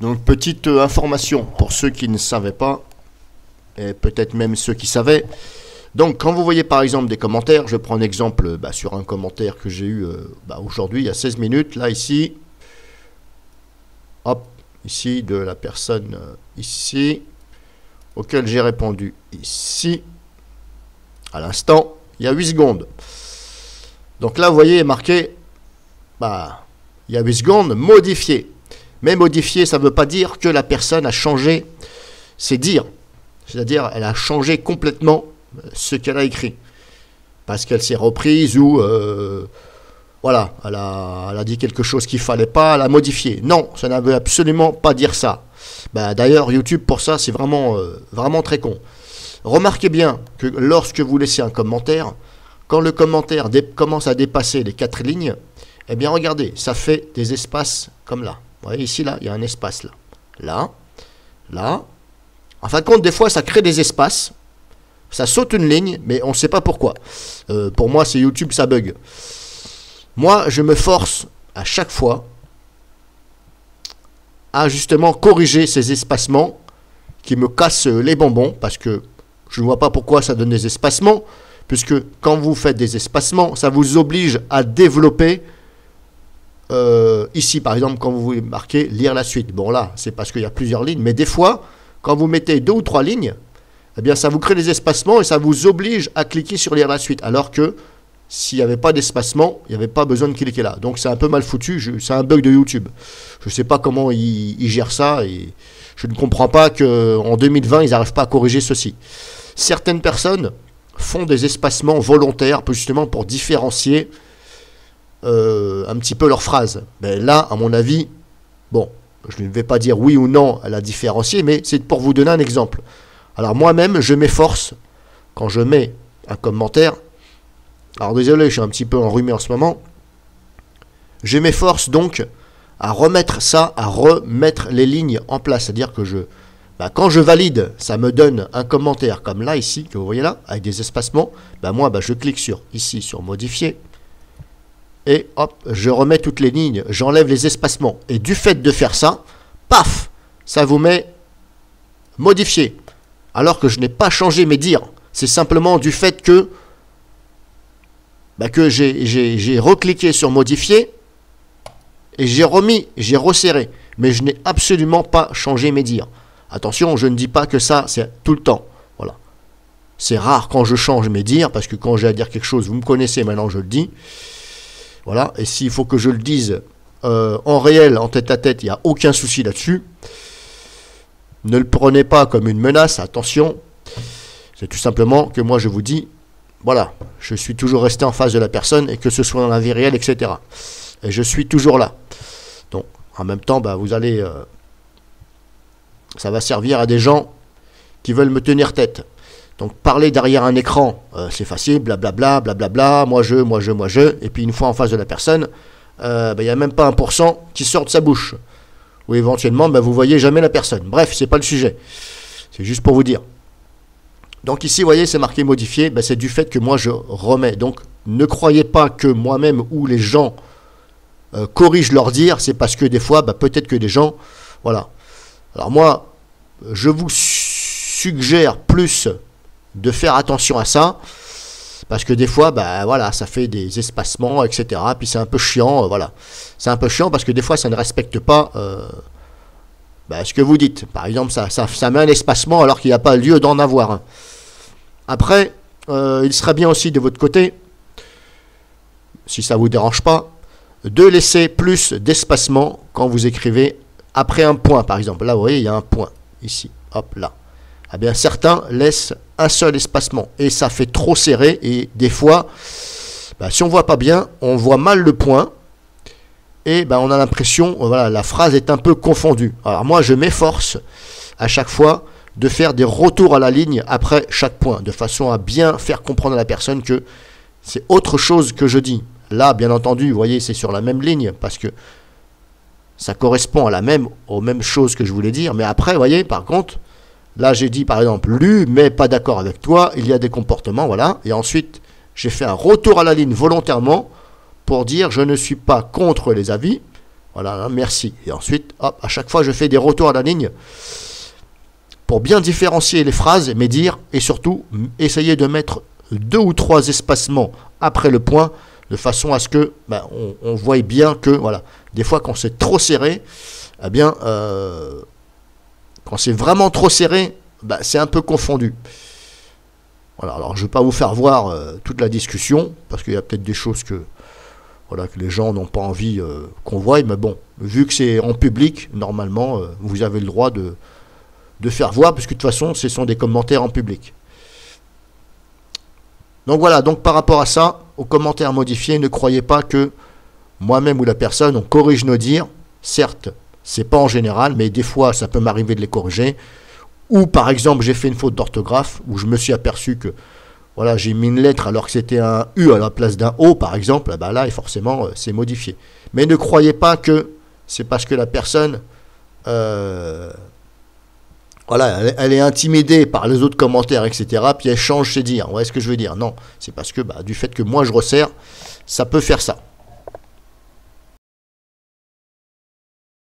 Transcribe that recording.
Donc petite information pour ceux qui ne savaient pas, et peut-être même ceux qui savaient. Donc quand vous voyez par exemple des commentaires, je prends un exemple sur un commentaire que j'ai eu aujourd'hui, il y a 16 minutes, là ici, hop, ici de la personne ici, auquel j'ai répondu ici, à l'instant, il y a 8 secondes. Donc là vous voyez, il est marqué, il y a 8 secondes, modifié. Mais modifié, ça ne veut pas dire que la personne a changé ses dires. C'est-à-dire, elle a changé complètement ce qu'elle a écrit. Parce qu'elle s'est reprise ou, voilà, elle a dit quelque chose qu'il ne fallait pas, elle a modifié. Non, ça ne veut absolument pas dire ça. D'ailleurs, YouTube, pour ça, c'est vraiment, vraiment très con. Remarquez bien que lorsque vous laissez un commentaire, quand le commentaire commence à dépasser les 4 lignes, eh bien, regardez, ça fait des espaces comme là. Vous voyez ici, là, il y a un espace là. Là, là. En fin de compte, des fois, ça crée des espaces. Ça saute une ligne, mais on ne sait pas pourquoi. Pour moi, c'est YouTube, ça bug. Moi, je me force à chaque fois à justement corriger ces espacements qui me cassent les bonbons, parce que je ne vois pas pourquoi ça donne des espacements, puisque quand vous faites des espacements, ça vous oblige à développer. Ici, par exemple, quand vous marquez lire la suite, bon là, c'est parce qu'il y a plusieurs lignes, mais des fois, quand vous mettez 2 ou 3 lignes, eh bien, ça vous crée des espacements et ça vous oblige à cliquer sur lire la suite, alors que s'il n'y avait pas d'espacement, il n'y avait pas besoin de cliquer là. Donc, c'est un peu mal foutu, c'est un bug de YouTube. Je ne sais pas comment ils gèrent ça et je ne comprends pas qu'en 2020, ils n'arrivent pas à corriger ceci. Certaines personnes font des espacements volontaires, justement pour différencier un petit peu leur phrase. Mais là, à mon avis, bon, je ne vais pas dire oui ou non à la différencier, mais c'est pour vous donner un exemple. Alors moi-même, je m'efforce, quand je mets un commentaire, alors désolé, je suis un petit peu enrhumé en ce moment, je m'efforce donc à remettre ça, à remettre les lignes en place. C'est-à-dire que quand je valide, ça me donne un commentaire comme là, ici, que vous voyez là, avec des espacements. Moi, je clique ici sur modifier. Et hop, je remets toutes les lignes, j'enlève les espacements. Et du fait de faire ça, paf, ça vous met modifié. Alors que je n'ai pas changé mes dires. C'est simplement du fait que j'ai recliqué sur modifier et j'ai resserré. Mais je n'ai absolument pas changé mes dires. Attention, je ne dis pas que ça, c'est tout le temps. Voilà. C'est rare quand je change mes dires, parce que quand j'ai à dire quelque chose, vous me connaissez, maintenant je le dis. Voilà, et s'il faut que je le dise en réel, en tête à tête, il n'y a aucun souci là-dessus. Ne le prenez pas comme une menace, attention. C'est tout simplement que moi je vous dis, voilà, je suis toujours resté en face de la personne, et que ce soit dans la vie réelle, etc. Et je suis toujours là. Donc, en même temps, vous allez... ça va servir à des gens qui veulent me tenir tête. Donc parler derrière un écran, c'est facile, blablabla, blablabla, moi je, et puis une fois en face de la personne, il n'y a même pas 1% qui sort de sa bouche. Ou éventuellement, vous voyez jamais la personne. Bref, c'est pas le sujet. C'est juste pour vous dire. Donc ici, vous voyez, c'est marqué modifié, c'est du fait que moi je remets. Donc ne croyez pas que moi-même ou les gens corrigent leur dire, c'est parce que des fois, peut-être que des gens, voilà. Alors moi, je vous suggère plus de faire attention à ça, parce que des fois, voilà, ça fait des espacements, etc. Puis c'est un peu chiant, voilà. C'est un peu chiant parce que des fois, ça ne respecte pas ce que vous dites. Par exemple, ça met un espacement alors qu'il n'y a pas lieu d'en avoir un. Après, il serait bien aussi de votre côté, si ça ne vous dérange pas, de laisser plus d'espacement quand vous écrivez après un point, par exemple. Là, vous voyez, il y a un point, ici, hop, là. Eh bien, certains laissent un seul espacement et ça fait trop serré, et des fois, si on ne voit pas bien, on voit mal le point et on a l'impression, voilà, la phrase est un peu confondue. Alors moi, je m'efforce à chaque fois de faire des retours à la ligne après chaque point, de façon à bien faire comprendre à la personne que c'est autre chose que je dis. Là, bien entendu, vous voyez, c'est sur la même ligne, parce que ça correspond aux mêmes choses que je voulais dire, mais après, vous voyez, par contre, là, j'ai dit, par exemple, lu, mais pas d'accord avec toi, il y a des comportements, voilà. Et ensuite, j'ai fait un retour à la ligne volontairement pour dire, je ne suis pas contre les avis, Voilà, merci. Et ensuite, hop, à chaque fois, je fais des retours à la ligne pour bien différencier les phrases, mais dire, et surtout, essayer de mettre 2 ou 3 espacements après le point, de façon à ce que on voie bien que, voilà, des fois, quand c'est trop serré, eh bien, quand c'est vraiment trop serré, c'est un peu confondu. Voilà, alors je ne vais pas vous faire voir toute la discussion, parce qu'il y a peut-être des choses que les gens n'ont pas envie qu'on voie, mais bon, vu que c'est en public, normalement, vous avez le droit de faire voir, parce que de toute façon, ce sont des commentaires en public. Donc voilà, donc par rapport à ça, aux commentaires modifiés, ne croyez pas que moi-même ou la personne, on corrige nos dires. Certes, c'est pas en général, mais des fois, ça peut m'arriver de les corriger. Ou par exemple, j'ai fait une faute d'orthographe, où je me suis aperçu que voilà, j'ai mis une lettre alors que c'était un U à la place d'un O, par exemple, là, et forcément, c'est modifié. Mais ne croyez pas que c'est parce que la personne, elle est intimidée par les autres commentaires, etc., puis elle change ses dires. Vous voyez ce que je veux dire? Non, c'est parce que du fait que moi je resserre, ça peut faire ça.